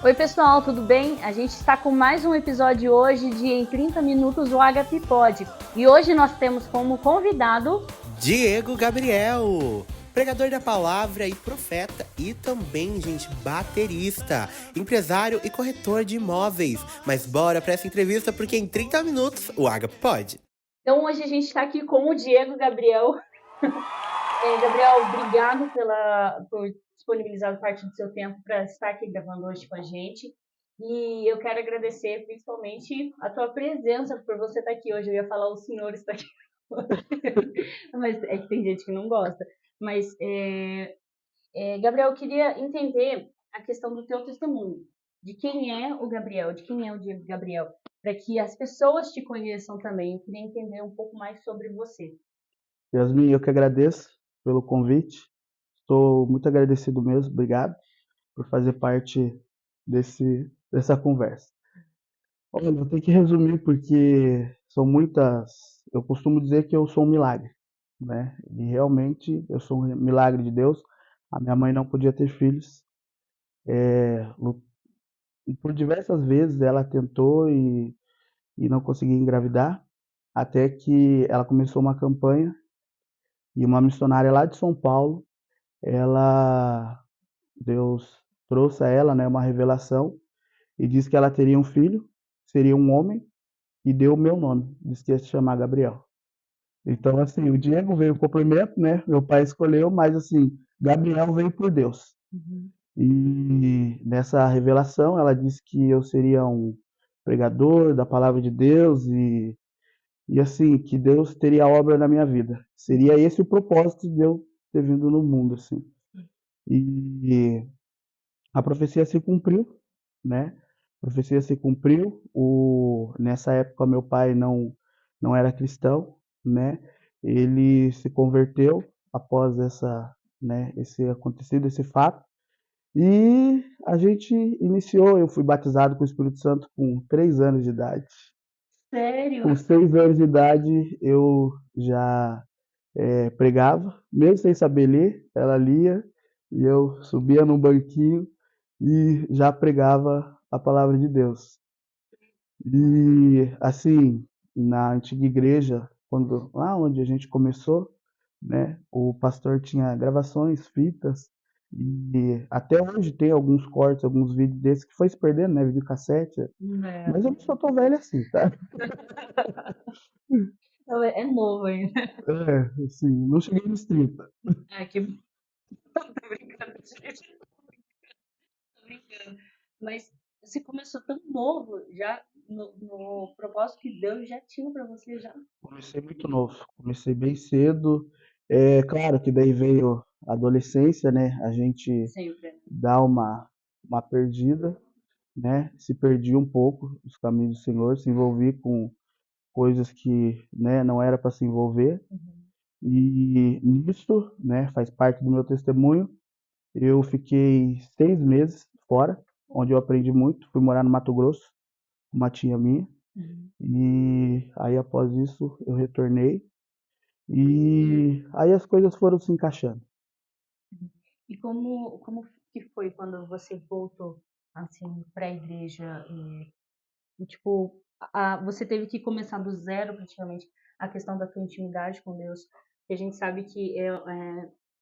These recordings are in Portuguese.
Oi pessoal, tudo bem? A gente está com mais um episódio hoje de Em 30 Minutos o Agape Pod. E hoje nós temos como convidado Diego Gabriel, pregador da palavra e profeta e também, gente, baterista, empresário e corretor de imóveis. Mas bora para essa entrevista porque em 30 minutos o Agape pode. Então hoje a gente está aqui com o Diego Gabriel. Gabriel, obrigado por disponibilizar parte do seu tempo para estar aqui gravando hoje com a gente. E eu quero agradecer principalmente a tua presença por você estar aqui hoje. Eu ia falar o senhor está aqui mas é que tem gente que não gosta. Mas, Gabriel, eu queria entender a questão do teu testemunho. De quem é o Gabriel, de quem é o Diego Gabriel, para que as pessoas te conheçam também. Eu queria entender um pouco mais sobre você. Yasmin, eu que agradeço pelo convite. Estou muito agradecido mesmo. Obrigado por fazer parte dessa conversa. Olha, eu tenho que resumir porque são muitas. Eu costumo dizer que eu sou um milagre, né? E realmente eu sou um milagre de Deus. A minha mãe não podia ter filhos. E por diversas vezes ela tentou e não conseguia engravidar, até que ela começou uma campanha e uma missionária lá de São Paulo, Deus trouxe a ela, né, uma revelação e disse que ela teria um filho, seria um homem, e deu o meu nome, disse que ia se chamar Gabriel. Então, assim, o Diego veio o complemento, né? Meu pai escolheu, mas assim, Gabriel veio por Deus. Uhum. E nessa revelação, ela disse que eu seria um pregador da palavra de Deus e assim, que Deus teria obra na minha vida. Seria esse o propósito de eu ter vindo no mundo, assim. E a profecia se cumpriu, né? A profecia se cumpriu. Nessa época, meu pai não era cristão, né? Ele se converteu após esse acontecido, esse fato. E a gente iniciou. Eu fui batizado com o Espírito Santo com 3 anos de idade. Sério? Com 6 anos de idade, eu já pregava, mesmo sem saber ler, ela lia, e eu subia num banquinho e já pregava a palavra de Deus. E assim, na antiga igreja, lá onde a gente começou, né, o pastor tinha gravações, fitas, e até hoje tem alguns cortes, alguns vídeos desses que foi se perdendo, né, videocassete, mas eu não sou tão velho assim, tá? É novo ainda. Assim, não cheguei nos 30. Que... Tô brincando, gente. Tô brincando. Mas você começou tão novo, já no propósito que Deus já tinha para você já. Comecei muito novo, comecei bem cedo. É claro que daí veio a adolescência, né? A gente Sempre. dá uma perdida, né? Se perdi um pouco dos caminhos do Senhor, se envolvi com coisas que, né, não era para se envolver. Uhum. E nisso, né, faz parte do meu testemunho. Eu fiquei 6 meses fora, onde eu aprendi muito. Fui morar no Mato Grosso, com uma tia minha. Uhum. E aí, após isso, eu retornei. E aí as coisas foram se encaixando. E como que foi quando você voltou assim para a igreja? E, tipo, você teve que começar do zero praticamente a questão da tua intimidade com Deus. E a gente sabe que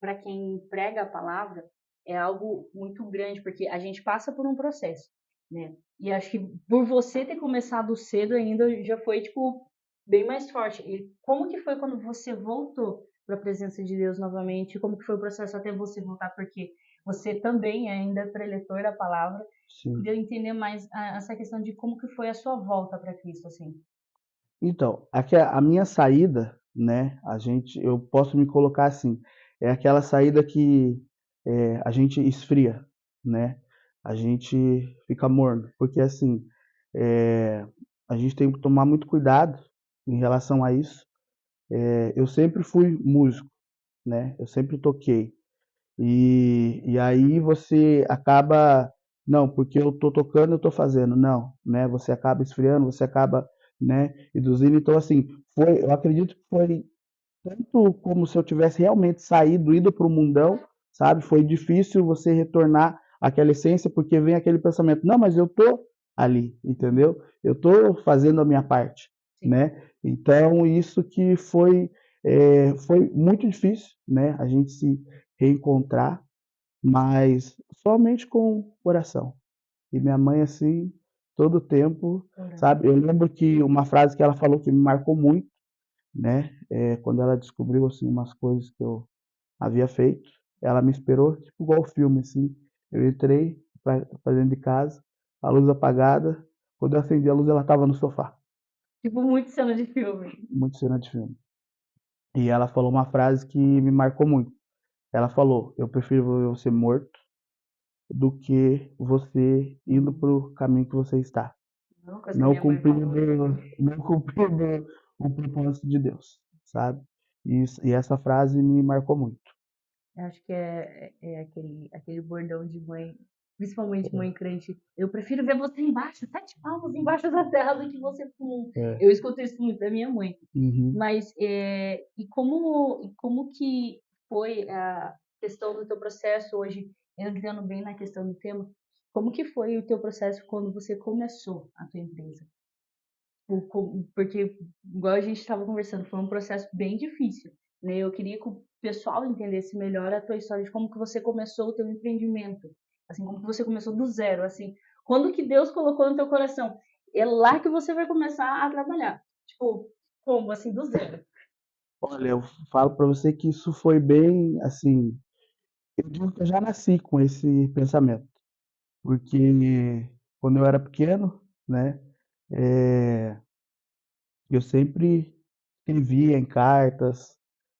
para quem prega a palavra é algo muito grande, porque a gente passa por um processo, né? E acho que por você ter começado cedo ainda já foi tipo bem mais forte. E como que foi quando você voltou para a presença de Deus novamente? Como que foi o processo até você voltar? Porque você também ainda é preletor da palavra. Sim. Queria entender mais essa questão de como que foi a sua volta para Cristo, assim. Então, aqui a minha saída, né, eu posso me colocar assim, é aquela saída que a gente esfria, né? A gente fica morno, porque assim, a gente tem que tomar muito cuidado em relação a isso. Eu sempre fui músico, né? Eu sempre toquei. E aí você acaba, não, porque eu tô tocando, eu tô fazendo, não, né? Você acaba esfriando, você acaba, né, induzindo. Então, assim, eu acredito que foi tanto como se eu tivesse realmente saído, ido para o mundão, sabe? Foi difícil você retornar aquela essência, porque vem aquele pensamento, não, mas eu tô ali, entendeu? Eu tô fazendo a minha parte, Sim. né? Então, isso que foi muito difícil, né? A gente se reencontrar, mas somente com oração. E minha mãe, assim, todo o tempo, Orando. sabe? Eu lembro que uma frase que ela falou que me marcou muito, né? Quando ela descobriu, assim, umas coisas que eu havia feito, ela me esperou, tipo igual o filme, assim. Eu entrei pra dentro de casa, a luz apagada. Quando eu acendi a luz, ela estava no sofá. Tipo, muito cena de filme. Muito cena de filme. E ela falou uma frase que me marcou muito. Ela falou: eu prefiro ver você morto do que você indo pro caminho que você está. Uma coisa que a Não minha mãe cumprindo, falou também. não cumprindo o propósito de Deus, sabe? E essa frase me marcou muito. Eu acho que é aquele bordão de mãe, principalmente mãe crente. Eu prefiro ver você embaixo, 7 palmos embaixo da terra do que você com. É. Eu escuto isso muito da minha mãe. Uhum. Mas e como que foi a questão do teu processo hoje, entrando bem na questão do tema, como que foi o teu processo quando você começou a tua empresa? Porque, igual a gente estava conversando, foi um processo bem difícil, né? Eu queria que o pessoal entendesse melhor a tua história de como que você começou o teu empreendimento, assim, como que você começou do zero, assim, quando que Deus colocou no teu coração, é lá que você vai começar a trabalhar, tipo, como, assim, do zero. Olha, eu falo para você que isso foi bem, assim, eu digo que eu já nasci com esse pensamento, porque quando eu era pequeno, né, eh, eu sempre escrevia em cartas.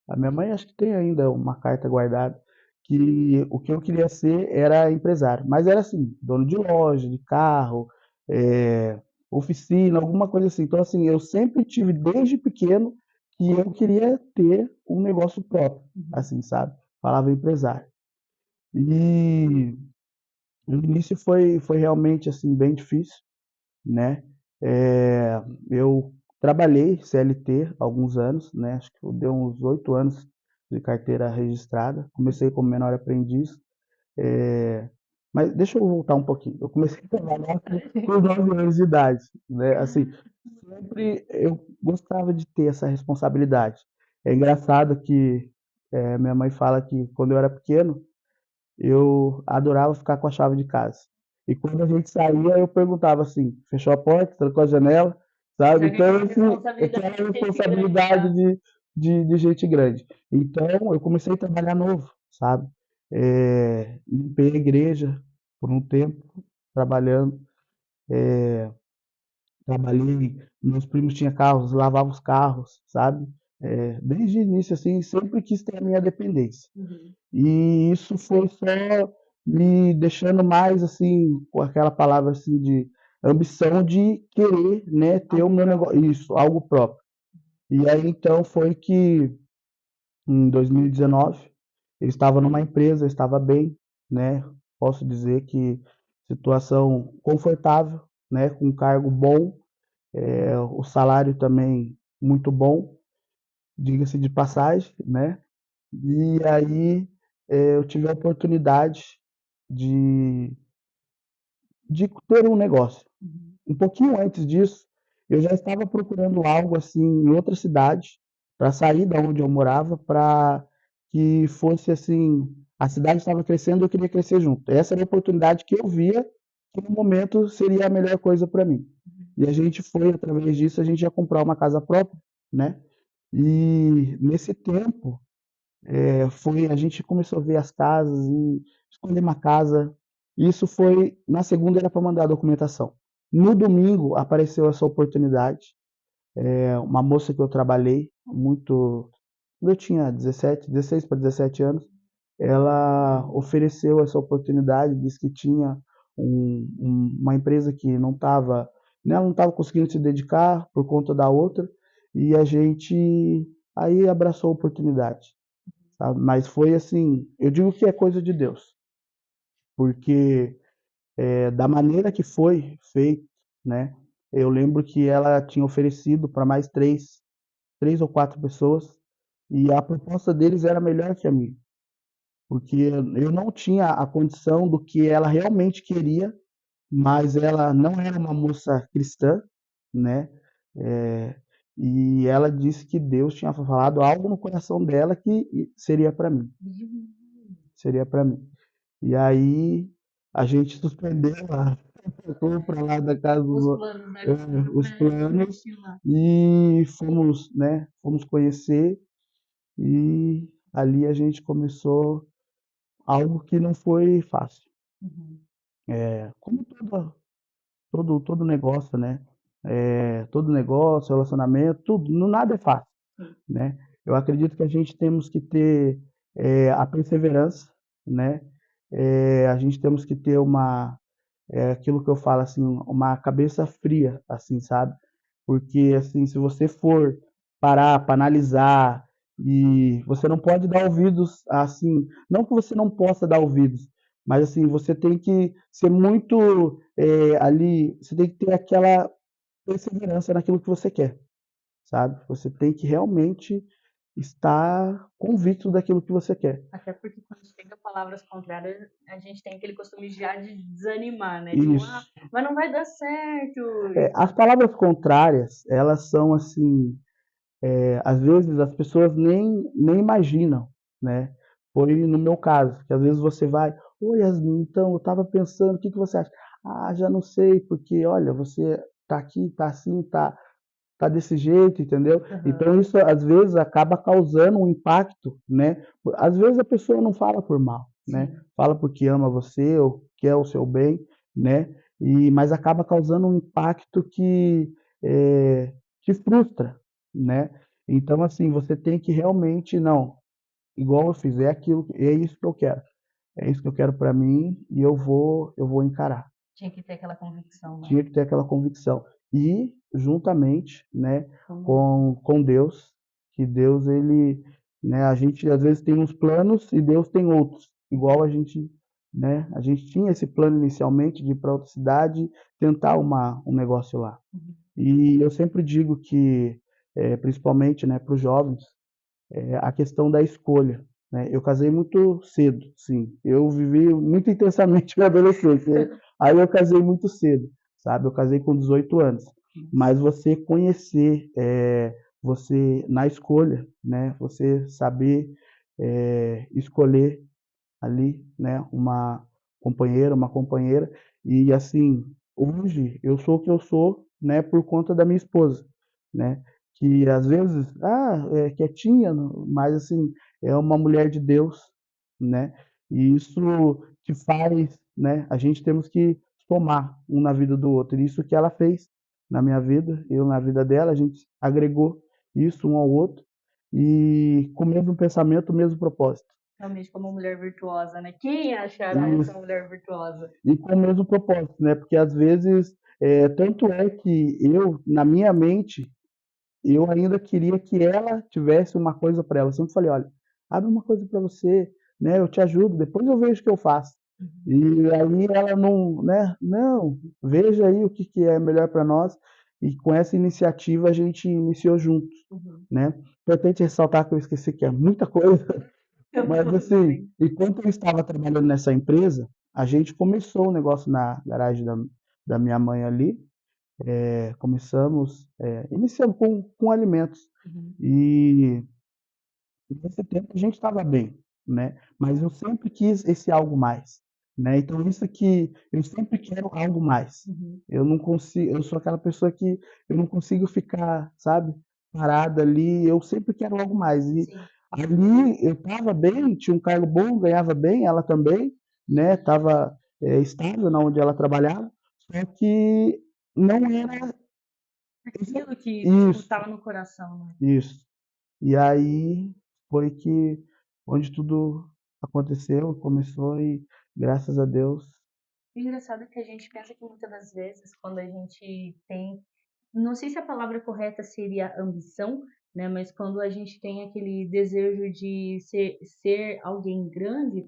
A minha mãe acho que tem ainda uma carta guardada, que o que eu queria ser era empresário, mas era assim, dono de loja, de carro, eh, oficina, alguma coisa assim. Então, assim, eu sempre tive desde pequeno que eu queria ter um negócio próprio, Uhum. assim, sabe? Falava empresário. E no início foi realmente assim bem difícil, né? Eu trabalhei CLT alguns anos, né? Acho que deu uns 8 anos de carteira registrada. Comecei como menor aprendiz, mas deixa eu voltar um pouquinho. Eu comecei a trabalhar com 9 anos de idade, né? Assim, sempre eu gostava de ter essa responsabilidade. É engraçado que minha mãe fala que quando eu era pequeno eu adorava ficar com a chave de casa. E quando a gente saía, eu perguntava assim: fechou a porta, trancou a janela, sabe? Já que Então, aquela aquela responsabilidade de gente grande responsabilidade já. de gente grande. Então, eu comecei a trabalhar novo, sabe? Limpei a igreja por um tempo, trabalhando. Trabalhei, meus primos tinham carros, lavava os carros, sabe? Desde o início, assim, sempre quis ter a minha dependência. Uhum. E isso foi só me deixando mais assim, com aquela palavra assim de ambição de querer, né, ter o Algo meu próprio. negócio, isso, algo próprio. E aí então foi que em 2019 eu estava numa empresa, eu estava bem, né? Posso dizer que situação confortável, né, com um cargo bom, o salário também muito bom, diga-se de passagem, né? E aí eu tive a oportunidade de, de ter um negócio. Uhum. Um pouquinho antes disso, eu já estava procurando algo assim em outra cidade, para sair da onde eu morava, para que fosse assim, a cidade estava crescendo, eu queria crescer junto. Essa era a oportunidade que eu via que no momento seria a melhor coisa para mim. E a gente foi, através disso, a gente ia comprar uma casa própria, né? E nesse tempo, a gente começou a ver as casas e escolher uma casa. Isso foi, na segunda era para mandar a documentação. No domingo apareceu essa oportunidade. Uma moça que eu trabalhei muito, quando eu tinha 17, 16 para 17 anos, ela ofereceu essa oportunidade, disse que tinha uma empresa que não estava, né, não estava conseguindo se dedicar por conta da outra, e a gente aí abraçou a oportunidade, sabe? Mas foi assim, eu digo que é coisa de Deus, porque da maneira que foi feito, né? Eu lembro que ela tinha oferecido para mais três ou quatro pessoas, e a proposta deles era melhor que a minha, porque eu não tinha a condição do que ela realmente queria, mas ela não era uma moça cristã, né? É, e ela disse que Deus tinha falado algo no coração dela que seria para mim, seria para mim. E aí a gente suspendeu a compra lá da casa Os planos da compra os para planos investir lá. e fomos, né? Fomos conhecer e ali a gente começou algo que não foi fácil. Uhum. Como todo negócio, né? Todo negócio, relacionamento, tudo, nada é fácil, Sim. né? Eu acredito que a gente temos que ter a perseverança, né? A gente temos que ter aquilo que eu falo assim, uma cabeça fria, assim, sabe? Porque assim, se você for parar para analisar e você não pode dar ouvidos assim, não que você não possa dar ouvidos, mas assim, você tem que ser muito ali, você tem que ter aquela perseverança naquilo que você quer, sabe? Você tem que realmente estar convicto daquilo que você quer. Até porque quando chega palavras contrárias, a gente tem aquele costume já de desanimar, né? Tipo, ah, Isso. mas não vai dar certo. As palavras contrárias, elas são assim, às vezes as pessoas nem imaginam, né? Foi no meu caso, que às vezes você vai, oi Yasmin, então eu estava pensando, o que que você acha? Ah, já não sei, porque olha, você tá aqui, tá assim, tá desse jeito, entendeu? Uhum. Então isso às vezes acaba causando um impacto, né? Às vezes a pessoa não fala por mal, né? Sim. Fala porque ama você ou quer o seu bem, né? Mas acaba causando um impacto que te frustra, né? Então assim, você tem que realmente, não, igual eu fiz, é aquilo, é isso que eu quero. É isso que eu quero para mim e eu vou encarar. Tinha que ter aquela convicção, né? Tinha que ter aquela convicção. E juntamente, né, Como com Deus, que Deus ele, né, a gente às vezes tem uns planos e Deus tem outros. Igual a gente, né, a gente tinha esse plano inicialmente de ir para outra cidade, tentar um negócio lá. Uhum. E eu sempre digo que, principalmente, né, para os jovens, a questão da escolha, né? Eu casei muito cedo, sim. Eu vivi muito intensamente minha adolescência. Aí eu casei muito cedo, sabe? Eu casei com 18 anos. Mas você conhecer, você na escolha, né? Você saber escolher ali, né? Uma companheira. E assim, hoje eu sou o que eu sou, né? Por conta da minha esposa, né? Que às vezes, é quietinha, mas assim, é uma mulher de Deus, né? E isso te faz, né? A gente temos que somar um na vida do outro. E isso que ela fez na minha vida, eu na vida dela, a gente agregou isso um ao outro e com o mesmo pensamento, o mesmo propósito. realmente como mulher virtuosa, né? Quem achará essa Isso. mulher virtuosa? E com o mesmo propósito, né? Porque às vezes, tanto é que eu, na minha mente, eu ainda queria que ela tivesse uma coisa para ela. Eu sempre falei, olha, abre uma coisa para você, né? Eu te ajudo, depois eu vejo o que eu faço. Uhum. E aí ela não, né? Não, veja aí o que que é melhor para nós. E com essa iniciativa a gente iniciou juntos, Uhum. né? Importante ressaltar que eu esqueci que é muita coisa, mas Tudo assim, bem. enquanto eu estava trabalhando nessa empresa, a gente começou o negócio na garagem da minha mãe ali. Iniciamos com alimentos. Uhum. E nesse tempo a gente estava bem, né? Mas eu sempre quis esse algo mais, né? Então isso que eu sempre quero algo mais. Uhum. Eu não consigo, eu sou aquela pessoa que eu não consigo ficar, sabe, parada ali. Eu sempre quero algo mais. E Sim. ali eu estava bem, tinha um cargo bom, ganhava bem, ela também, né? Estava estável na onde ela trabalhava. Só que não era Aquilo que, tipo, isso, estava no coração, né? isso. E aí foi que onde tudo aconteceu, começou e graças a Deus. O engraçado é que a gente pensa que muitas das vezes, quando a gente tem, não sei se a palavra correta seria ambição, né? Mas quando a gente tem aquele desejo de ser alguém grande,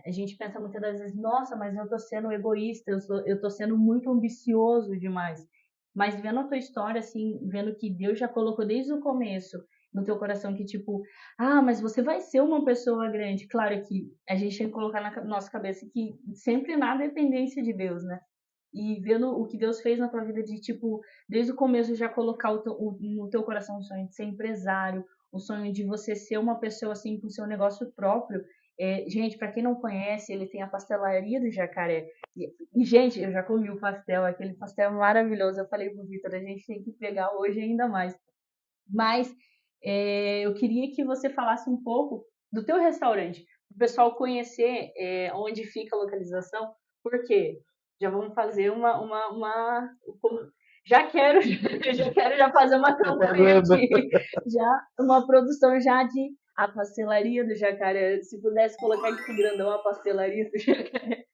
a gente pensa muitas das vezes, nossa, mas eu tô sendo egoísta, eu tô sendo muito ambicioso demais. Mas vendo a tua história, assim, vendo que Deus já colocou desde o começo no teu coração que, tipo, ah, mas você vai ser uma pessoa grande. Claro que a gente tem que colocar na nossa cabeça que sempre nada é dependência de Deus, né? E vendo o que Deus fez na tua vida de, tipo, desde o começo já colocar no teu coração o sonho de ser empresário, o sonho de você ser uma pessoa, assim, com seu negócio próprio. Gente, para quem não conhece, ele tem a pastelaria do Jacaré. Gente, eu já comi o pastel, aquele pastel maravilhoso. Eu falei pro Vitor, a gente tem que pegar hoje ainda mais. Mas eu queria que você falasse um pouco do teu restaurante, para o pessoal conhecer onde fica a localização, porque já vamos fazer já quero já fazer uma campanha aqui, já uma produção já de a pastelaria do Jacaré. Se pudesse colocar aqui grandão a pastelaria do Jacaré.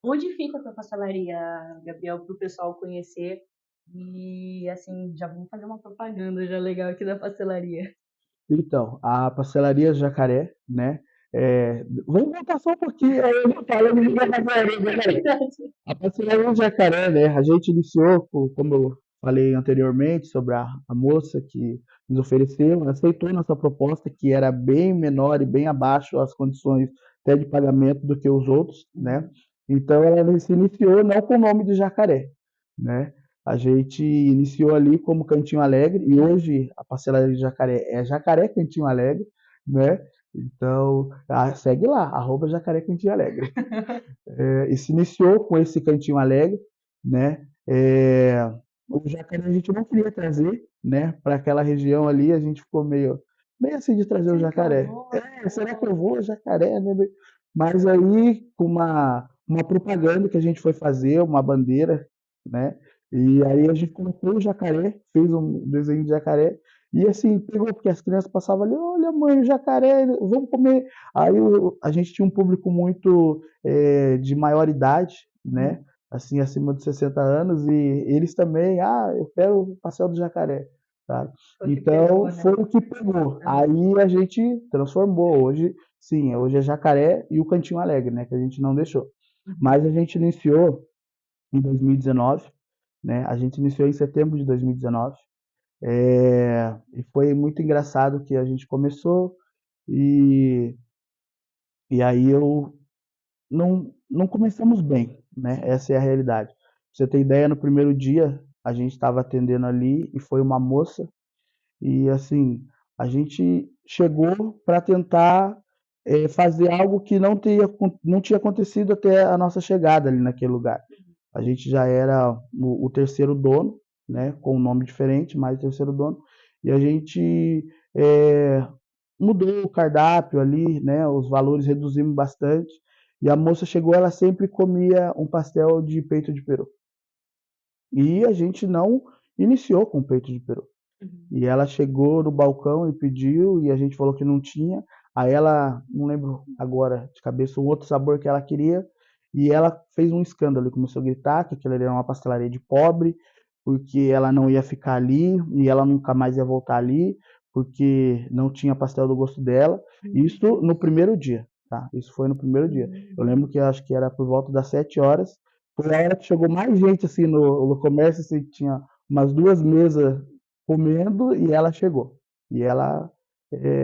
Onde fica a tua pastelaria, Gabriel, para o pessoal conhecer? E assim, já vamos fazer uma propaganda já legal aqui da pastelaria. Então, a Pastelaria Jacaré, né? Vamos voltar só um pouquinho, aí eu falo de Jacaré. A Pastelaria Jacaré, né? A gente iniciou, como eu falei anteriormente, sobre a moça que nos ofereceu, aceitou nossa proposta, que era bem menor e bem abaixo as condições até de pagamento do que os outros, né? Então, ela se iniciou não com o nome de Jacaré, né? A gente iniciou ali como Cantinho Alegre e hoje a pastelaria de Jacaré é Jacaré Cantinho Alegre, né? Então, segue lá, @Jacaré Cantinho Alegre. E se iniciou com esse Cantinho Alegre, né? O jacaré a gente não queria trazer, né? Para aquela região ali, a gente ficou meio assim de trazer o jacaré. Será que eu vou, jacaré, né? Mas aí, com uma propaganda que a gente foi fazer, uma bandeira, né? E aí a gente colocou o jacaré, fez um desenho de jacaré, e assim, pegou, porque as crianças passavam ali, olha mãe, o jacaré, vamos comer. Aí a gente tinha um público muito de maior idade, né? Assim, acima de 60 anos, e eles também, eu quero o pastel do jacaré, tá? Então, pegou, né? foi o que pegou. Aí a gente transformou. Hoje, sim, hoje é Jacaré e o Cantinho Alegre, né? Que a gente não deixou. Mas a gente iniciou em 2019, né? A gente iniciou em setembro de 2019. E foi muito engraçado que a gente começou e, e aí eu não começamos bem, né? Essa é a realidade. Pra você ter ideia, no primeiro dia a gente estava atendendo ali e foi uma moça e assim a gente chegou para tentar fazer algo que não tinha acontecido até a nossa chegada ali naquele lugar. A gente já era o terceiro dono, né? Com um nome diferente, mas o terceiro dono e a gente mudou o cardápio ali, né? Os valores reduzimos bastante. E a moça chegou, ela sempre comia um pastel de peito de peru. E a gente não iniciou com peito de peru. E ela chegou no balcão e pediu, e a gente falou que não tinha. Aí ela, não lembro agora de cabeça, o outro sabor que ela queria. E ela fez um escândalo e começou a gritar que aquilo ali era uma pastelaria de pobre, porque ela não ia ficar ali e ela nunca mais ia voltar ali, porque não tinha pastel do gosto dela. Isso no primeiro dia, tá? Isso foi no primeiro dia. Eu lembro que acho que era por volta das 7 horas. Foi a hora que chegou mais gente assim no comércio, assim, tinha umas 2 mesas comendo e ela chegou. E ela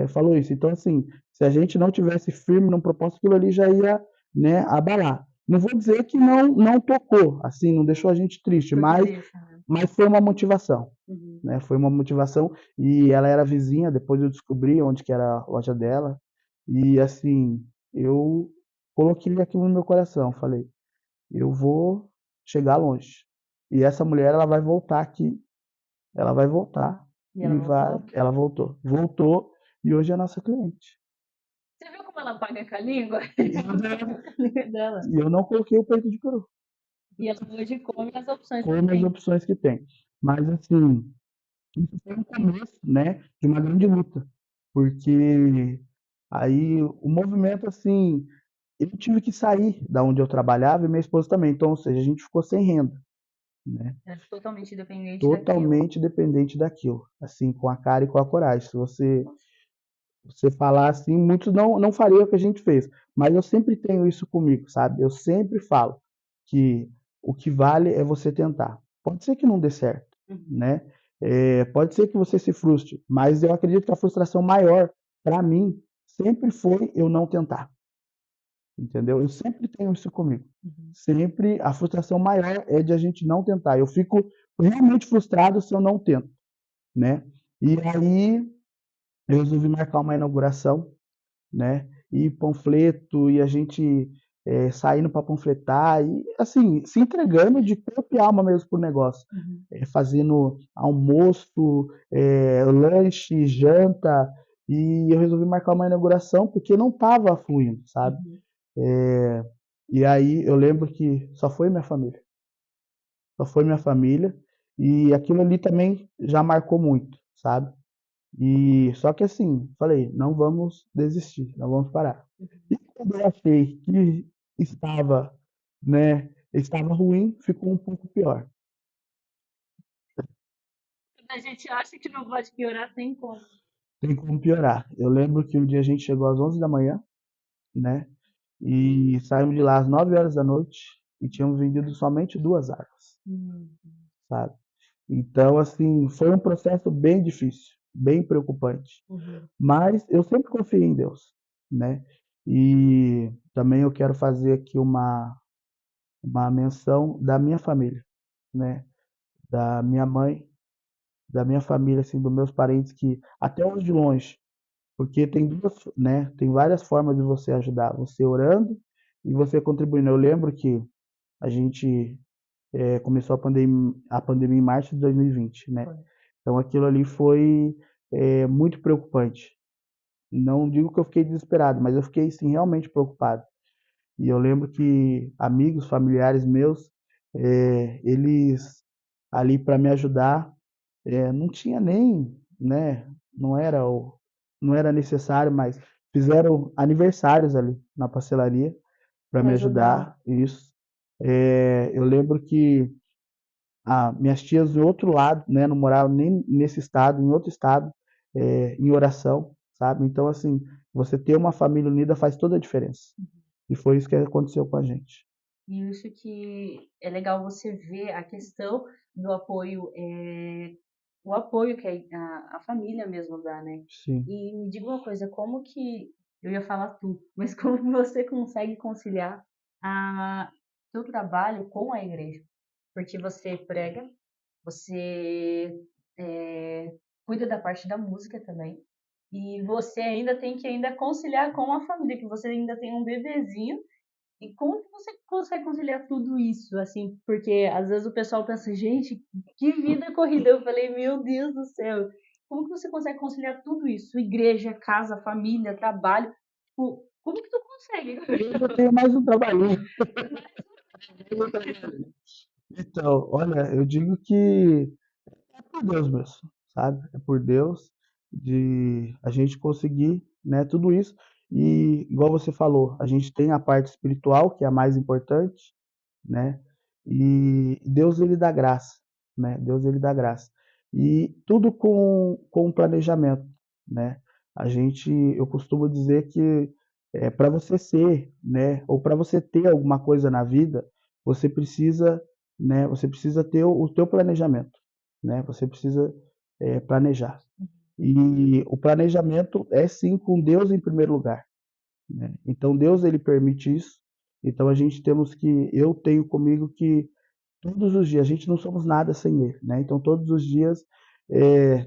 falou isso. Então, assim, se a gente não tivesse firme no propósito, aquilo ali já ia, né, abalar. Não vou dizer que não tocou, assim, não deixou a gente triste, mas foi uma motivação, né? Foi uma motivação e ela era vizinha, depois eu descobri onde que era a loja dela e, assim, eu coloquei aquilo no meu coração, falei, eu vou chegar longe. E essa mulher, ela vai voltar aqui, ela vai voltar E ela voltou? ela voltou. Voltou e hoje é nossa cliente. Você viu como ela paga com a língua? Dela. E eu não coloquei o peito de peru. E ela hoje come as opções que Como as tem. opções que tem. Mas, assim, isso foi um começo, né, de uma grande luta. Porque aí o movimento, assim, eu tive que sair da onde eu trabalhava e minha esposa também. Então, ou seja, a gente ficou sem renda, né? É totalmente dependente daquilo. Totalmente dependente daquilo, assim, com a cara e com a coragem. Se você falar assim, muitos não fariam o que a gente fez. Mas eu sempre tenho isso comigo, sabe? Eu sempre falo que o que vale é você tentar. Pode ser que não dê certo, né? Pode ser que você se frustre, mas eu acredito que a frustração maior, para mim, sempre foi eu não tentar, entendeu? Eu sempre tenho isso comigo. Uhum. Sempre a frustração maior é de a gente não tentar. Eu fico realmente frustrado se eu não tento, né? E aí eu resolvi marcar uma inauguração, né? E panfleto, e a gente saindo para panfletar, e assim, se entregando de corpo e alma mesmo pro negócio. Uhum. Fazendo almoço, lanche, janta, e eu resolvi marcar uma inauguração porque não estava fluindo, sabe? Uhum. E aí eu lembro que só foi minha família, só foi minha família, e aquilo ali também já marcou muito, sabe? E só que assim, falei, não vamos desistir, não vamos parar. E quando eu achei que estava, estava ruim, ficou um pouco pior. Quando a gente acha que não pode piorar, tem como. Tem como piorar. Eu lembro que um dia a gente chegou às 11 da manhã, né? E saímos de lá às 9 horas da noite e tínhamos vendido somente 2 armas, Uhum. sabe? Então, assim, foi um processo bem difícil, bem preocupante. Uhum. Mas eu sempre confiei em Deus, né? E também eu quero fazer aqui uma menção da minha família, né? Da minha mãe, da minha família, assim, dos meus parentes que até os de longe, porque tem várias formas de você ajudar, você orando e você contribuindo. Eu lembro que a gente começou a pandemia em março de 2020, né? Foi. Então aquilo ali foi muito preocupante. Não digo que eu fiquei desesperado, mas eu fiquei sim realmente preocupado. E eu lembro que amigos, familiares meus, eles ali para me ajudar, não tinha nem, né? Não era não era necessário, mas fizeram aniversários ali na pastelaria para Pra me ajudar. ajudar. Isso. Eu lembro que minhas tias do outro lado, né? Não moravam nem nesse estado, em outro estado, em oração, sabe? Então, assim, você ter uma família unida faz toda a diferença. E foi isso que aconteceu com a gente. E isso que é legal você ver a questão do apoio, o apoio que a família mesmo dá, né? Sim. E me diga uma coisa, como que, eu ia falar tu, mas como que você consegue conciliar a seu trabalho com a igreja? Porque você prega, você cuida da parte da música também, e você ainda tem que ainda conciliar com a família, que você ainda tem um bebezinho. E como que você consegue conciliar tudo isso, assim? Porque às vezes o pessoal pensa, gente, que vida corrida. Eu falei, meu Deus do céu. Como que você consegue conciliar tudo isso? Igreja, casa, família, trabalho. Tipo, como que tu consegue? Eu ainda tenho mais um trabalhinho. Então, olha, eu digo que é por Deus mesmo, sabe? É por Deus de a gente conseguir, né, tudo isso. E igual você falou, a gente tem a parte espiritual, que é a mais importante, né? E Deus ele dá graça, né? Deus ele dá graça. E tudo com planejamento, né? Eu costumo dizer que para você ser, né, ou para você ter alguma coisa na vida, você precisa, né, você precisa ter o teu planejamento, né? Você precisa planejar. E o planejamento é sim com Deus em primeiro lugar, né? Então Deus ele permite isso. Então eu tenho comigo que todos os dias, a gente não somos nada sem Ele, né? Então todos os dias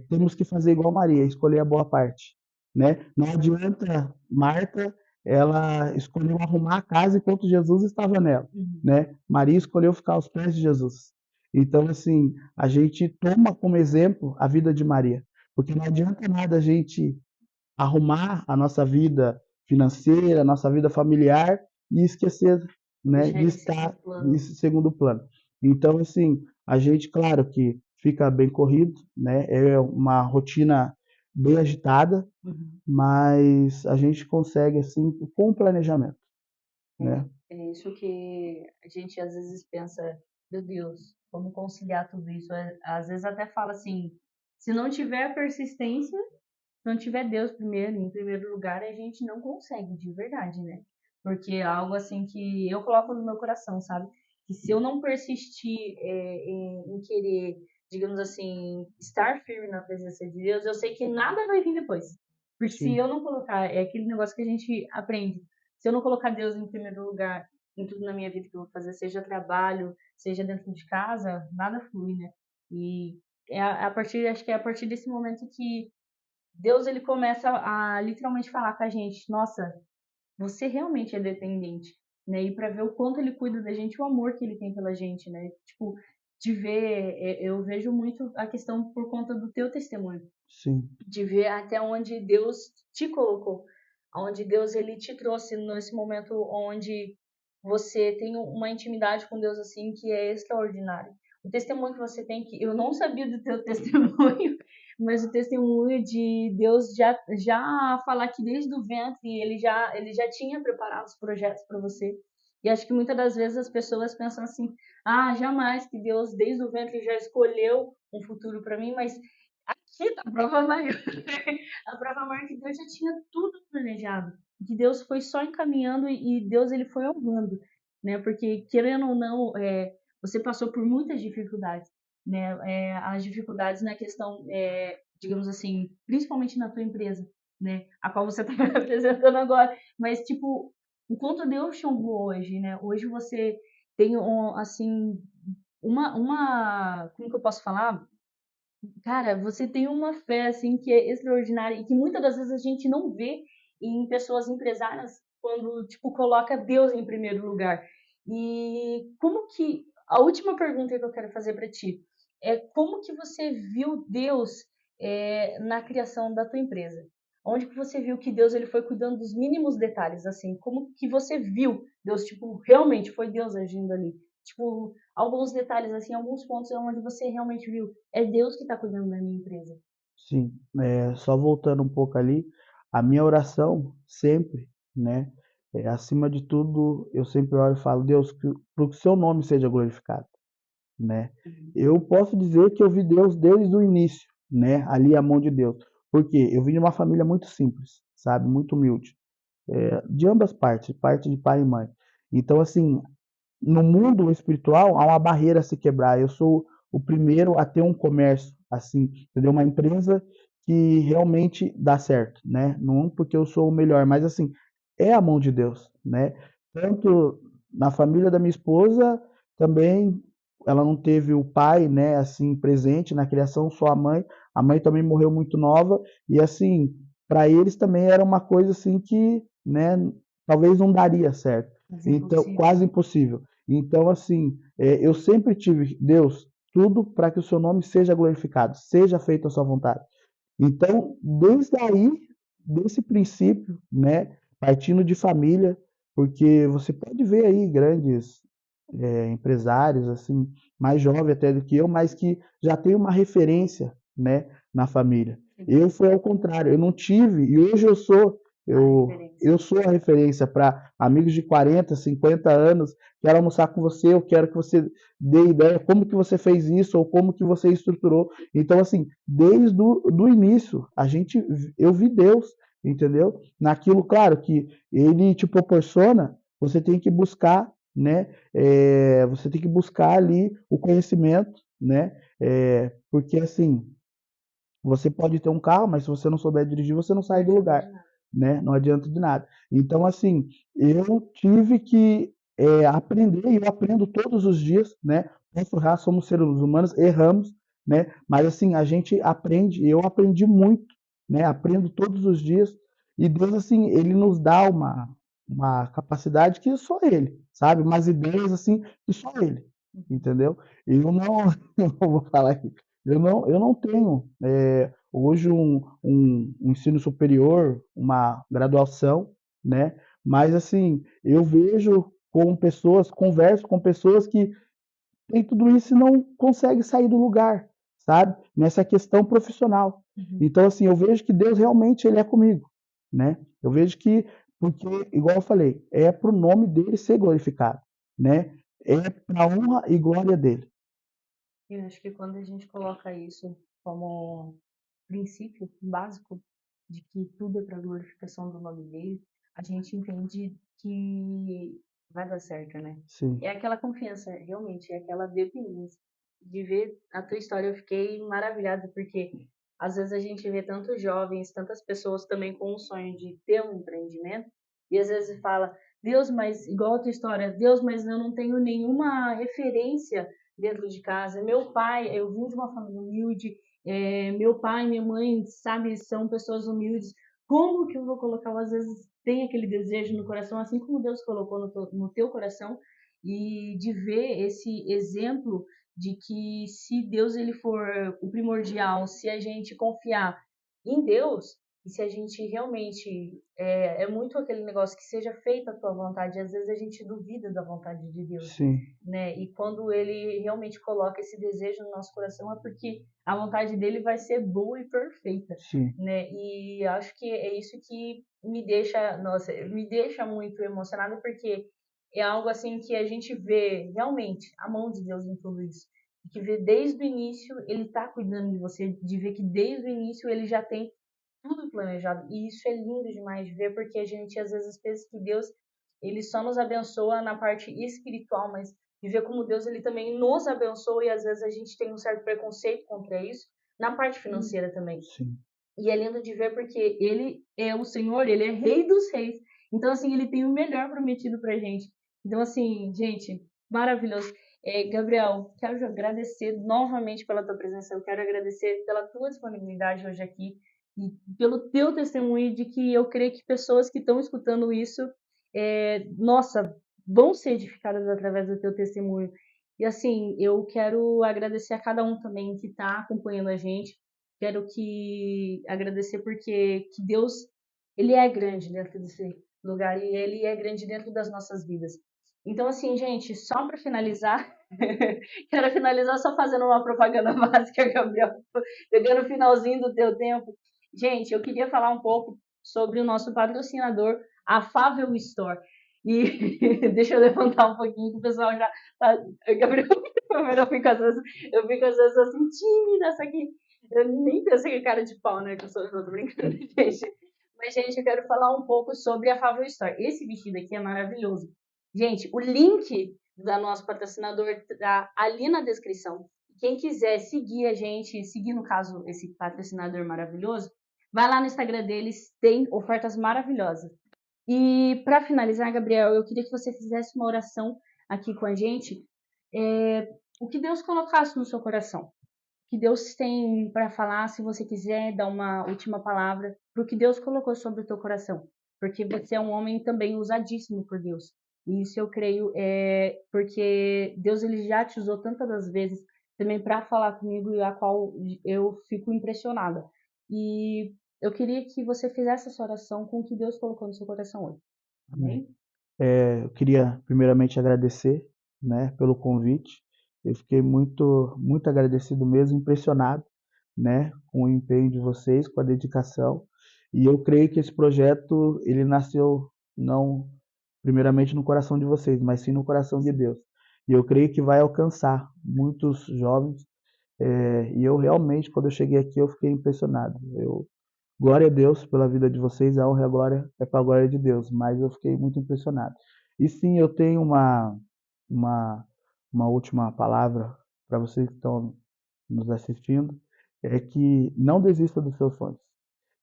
temos que fazer igual Maria, escolher a boa parte, né? Não adianta Marta, ela escolheu arrumar a casa enquanto Jesus estava nela, Uhum. né? Maria escolheu ficar aos pés de Jesus. Então assim, a gente toma como exemplo a vida de Maria, porque não adianta nada a gente arrumar a nossa vida financeira, a nossa vida familiar e esquecer, né, Deixar de ele em segundo estar em plano. segundo plano. Então, assim, a gente, claro que fica bem corrido, né, é uma rotina bem agitada, Uhum. mas a gente consegue, assim, com planejamento, né? É isso que a gente às vezes pensa, meu Deus, como conciliar tudo isso? Às vezes até fala assim, se não tiver persistência, se não tiver Deus primeiro, em primeiro lugar, a gente não consegue, de verdade, né? Porque é algo assim que eu coloco no meu coração, sabe? Que se eu não persistir em querer digamos assim, estar firme na presença de Deus, eu sei que nada vai vir depois. Porque se Sim, eu não colocar, é aquele negócio que a gente aprende, se eu não colocar Deus em primeiro lugar em tudo na minha vida que eu vou fazer, seja trabalho, seja dentro de casa, nada flui, né? E a partir, acho que é a partir desse momento que Deus ele começa a literalmente falar com a gente, nossa, você realmente é dependente, né? E para ver o quanto ele cuida da gente, o amor que ele tem pela gente, né? Tipo, de ver, eu vejo muito a questão por conta do teu testemunho, sim, de ver até onde Deus te colocou, onde Deus ele te trouxe nesse momento onde você tem uma intimidade com Deus assim que é extraordinária. O testemunho que você tem que eu não sabia do teu testemunho, mas o testemunho de Deus já falar que desde o ventre ele já tinha preparado os projetos para você. E acho que muitas das vezes as pessoas pensam assim: "Ah, jamais que Deus desde o ventre já escolheu um futuro para mim", mas aqui tá a prova maior. A prova maior que Deus já tinha tudo planejado. Que Deus foi só encaminhando e Deus ele foi honrando, né? Porque querendo ou não, você passou por muitas dificuldades, né? As dificuldades na questão, digamos assim, principalmente na tua empresa, né? A qual você está apresentando agora. Mas tipo, enquanto Deus te honrou hoje, né? Hoje você tem assim como que eu posso falar? Cara, você tem uma fé, assim, que é extraordinária e que muitas das vezes a gente não vê em pessoas empresárias quando, tipo, coloca Deus em primeiro lugar. E como que a última pergunta que eu quero fazer para ti é como que você viu Deus na criação da tua empresa? Onde que você viu que Deus ele foi cuidando dos mínimos detalhes, assim? Como que você viu Deus, tipo, realmente foi Deus agindo ali? Tipo, alguns detalhes, assim, alguns pontos onde você realmente viu é Deus que está cuidando da minha empresa. sim. Só voltando um pouco ali, a minha oração sempre, né, acima de tudo, eu sempre oro e falo: "Deus, para que o seu nome seja glorificado", né. Uhum. Eu posso dizer que eu vi Deus desde o início, né, ali a mão de Deus. Porque eu vim de uma família muito simples, sabe, muito humilde, de ambas partes, parte de pai e mãe. Então, assim, no mundo espiritual há uma barreira a se quebrar. Eu sou o primeiro a ter um comércio, assim, entendeu? Uma empresa que realmente dá certo, né? Não porque eu sou o melhor, mas assim, é a mão de Deus, né? Tanto na família da minha esposa, também ela não teve o pai, né, assim, presente na criação, só a mãe. A mãe também morreu muito nova e assim, para eles também era uma coisa assim que, né, talvez não daria certo. Mas é Então, impossível, quase né? impossível. Então, assim, eu sempre tive, Deus, tudo para que o seu nome seja glorificado, seja feita a sua vontade. Então, desde aí, desse princípio, né, partindo de família, porque você pode ver aí grandes empresários, assim, mais jovem até do que eu, mas que já tem uma referência, né, na família. Sim, Eu fui ao contrário, eu não tive, e hoje a eu referência. sou a referência para amigos de 40, 50 anos, quero almoçar com você, eu quero que você dê ideia como que você fez isso ou como que você estruturou. Então, assim, desde do início, eu vi Deus, entendeu? Naquilo, claro, que ele te proporciona, você tem que buscar, né? Você tem que buscar ali o conhecimento, né? Porque assim, você pode ter um carro, mas se você não souber dirigir, você não Não sai do adianta lugar, de nada. né? Não adianta de nada. Então, assim, eu tive que aprender, e eu aprendo todos os dias, né? Posso errar, somos seres humanos, erramos, né? Mas assim, a gente aprende, e eu aprendi muito, né? Aprendo todos os dias, e Deus, assim, ele nos dá uma capacidade que só ele, sabe? Umas ideias, assim, que só ele, Uhum. entendeu? Eu não, eu vou falar aqui, eu não tenho hoje um ensino superior, uma graduação, né? Mas assim, eu vejo com pessoas, converso com pessoas que têm tudo isso e não conseguem sair do lugar, sabe? Nessa questão profissional. Uhum. Então, assim, eu vejo que Deus realmente ele é comigo, né? Eu vejo que, porque, igual eu falei, é para o nome dele ser glorificado, né? É para a honra e glória dele. Eu acho que quando a gente coloca isso como princípio básico de que tudo é para a glorificação do nome dele, a gente entende que vai dar certo, né? Sim, É aquela confiança, realmente, é aquela dependência. de ver a tua história, eu fiquei maravilhada, porque às vezes a gente vê tantos jovens, tantas pessoas também com o sonho de ter um empreendimento, e às vezes fala, Deus, mas igual a tua história, Deus, mas eu não tenho nenhuma referência dentro de casa. Meu pai, eu vim de uma família humilde, meu pai e minha mãe, sabe, são pessoas humildes. Como que eu vou colocar, às vezes tem aquele desejo no coração, assim como Deus colocou no teu coração, e de ver esse exemplo de que se Deus ele for o primordial, se a gente confiar em Deus e se a gente realmente é muito aquele negócio que seja feita a tua vontade, às vezes a gente duvida da vontade de Deus, Sim, né? E quando ele realmente coloca esse desejo no nosso coração é porque a vontade dele vai ser boa e perfeita, sim, né? E acho que é isso que me deixa, nossa, me deixa muito emocionada porque é algo assim que a gente vê realmente a mão de Deus em tudo isso. Que vê desde o início ele está cuidando de você, de ver que desde o início ele já tem tudo planejado. E isso é lindo demais de ver, porque a gente às vezes pensa que Deus ele só nos abençoa na parte espiritual, mas de ver como Deus ele também nos abençoa e às vezes a gente tem um certo preconceito contra isso na parte financeira também. sim. E é lindo de ver porque ele é o Senhor, ele é Rei dos Reis. Então, assim, ele tem o melhor prometido pra gente. Então, assim, gente, maravilhoso. Gabriel, quero agradecer novamente pela tua presença. Eu quero agradecer pela tua disponibilidade hoje aqui e pelo teu testemunho de que eu creio que pessoas que estão escutando isso, nossa, vão ser edificadas através do teu testemunho. E assim, eu quero agradecer a cada um também que está acompanhando a gente. Quero que agradecer porque que Deus, ele é grande dentro desse lugar e ele é grande dentro das nossas vidas. Então assim, gente, só para finalizar, quero finalizar só fazendo uma propaganda básica, Gabriel, pegando o finalzinho do teu tempo. Gente, eu queria falar um pouco sobre o nosso patrocinador, a Fável Store. E deixa eu levantar um pouquinho, que o pessoal já tá. Gabriel, eu fico às vezes assim, tímida, só que eu nem pensei que cara de pau, né? Que eu tô brincando, gente. Mas, gente, eu quero falar um pouco sobre a Fável Store. Esse vestido aqui é maravilhoso. Gente, o link da nosso patrocinador tá ali na descrição. Quem quiser seguir a gente, seguir, no caso, esse patrocinador maravilhoso, vai lá no Instagram deles, tem ofertas maravilhosas. E para finalizar, Gabriel, eu queria que você fizesse uma oração aqui com a gente. O que Deus colocasse no seu coração que Deus tem para falar, se você quiser dar uma última palavra para o que Deus colocou sobre o teu coração, porque você é um homem também usadíssimo por Deus. E isso eu creio porque Deus ele já te usou tantas das vezes também para falar comigo e a qual eu fico impressionada. E eu queria que você fizesse essa oração com o que Deus colocou no seu coração hoje. Amém. Amém? Eu queria primeiramente agradecer, né, pelo convite. Eu fiquei muito, muito agradecido mesmo, impressionado, né, com o empenho de vocês, com a dedicação. E eu creio que esse projeto ele nasceu não primeiramente no coração de vocês, mas sim no coração de Deus. E eu creio que vai alcançar muitos jovens. E eu realmente, quando eu cheguei aqui, eu fiquei impressionado. Glória a Deus pela vida de vocês, a honra e a glória é para a glória de Deus, mas eu fiquei muito impressionado. E sim, eu tenho uma, uma última palavra para vocês que estão nos assistindo, é que não desista dos seus sonhos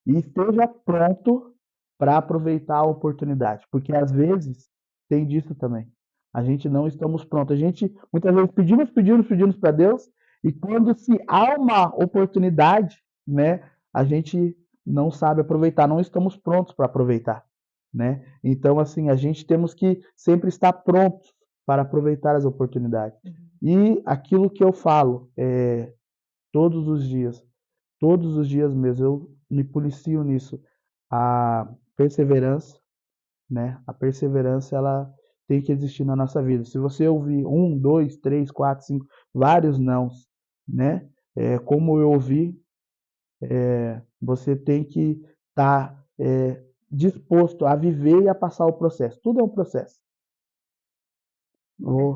e esteja pronto para aproveitar a oportunidade, porque às vezes tem disso também. A gente não estamos prontos. A gente muitas vezes pedimos para Deus e quando se há uma oportunidade, né, a gente não sabe aproveitar, não estamos prontos para aproveitar, né? Então assim, a gente temos que sempre estar prontos para aproveitar as oportunidades. E aquilo que eu falo todos os dias, todos os dias mesmo, eu me policio nisso. A perseverança, né? A perseverança, ela tem que existir na nossa vida. Se você ouvir um, dois, três, quatro, cinco, vários nãos, né? Como eu ouvi, você tem que estar disposto a viver e a passar o processo. Tudo é um processo. Oh,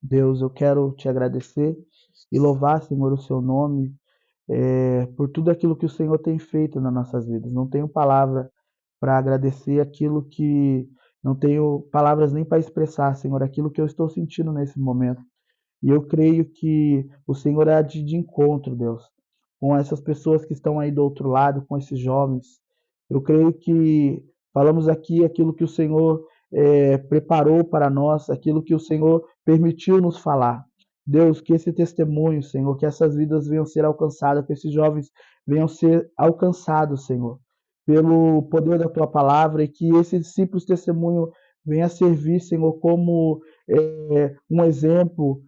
Deus, eu quero te agradecer e louvar, Senhor, o seu nome por tudo aquilo que o Senhor tem feito nas nossas vidas. Não tenho palavra para agradecer aquilo que. Não tenho palavras nem para expressar, Senhor, aquilo que eu estou sentindo nesse momento. E eu creio que o Senhor há de encontro, Deus, com essas pessoas que estão aí do outro lado, com esses jovens. Eu creio que falamos aqui aquilo que o Senhor preparou para nós, aquilo que o Senhor permitiu nos falar. Deus, que esse testemunho, Senhor, que essas vidas venham ser alcançadas, que esses jovens venham ser alcançados, Senhor, pelo poder da tua palavra e que esse simples testemunho venha servir, Senhor, como um exemplo,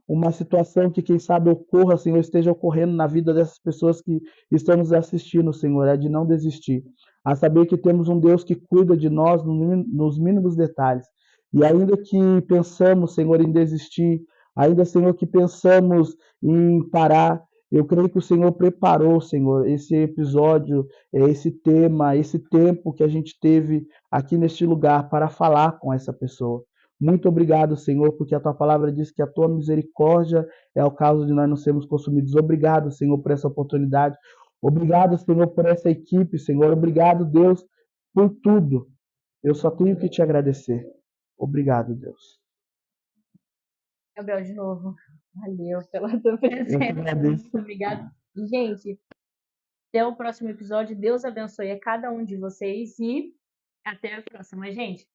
uma situação que, quem sabe, ocorra, Senhor, esteja ocorrendo na vida dessas pessoas que estão nos assistindo, Senhor, é de não desistir. A saber que temos um Deus que cuida de nós nos mínimos detalhes. E ainda que pensamos, Senhor, em desistir, ainda, Senhor, que pensamos em parar, eu creio que o Senhor preparou, Senhor, esse episódio, esse tema, esse tempo que a gente teve aqui neste lugar para falar com essa pessoa. Muito obrigado, Senhor, porque a tua palavra diz que a tua misericórdia é o caso de nós não sermos consumidos. Obrigado, Senhor, por essa oportunidade. Obrigado, Senhor, por essa equipe, Senhor. Obrigado, Deus, por tudo. Eu só tenho que te agradecer. Obrigado, Deus. Gabriel, de novo, valeu pela tua presença. Muito obrigada. Gente, até o próximo episódio. Deus abençoe a cada um de vocês e até a próxima, gente.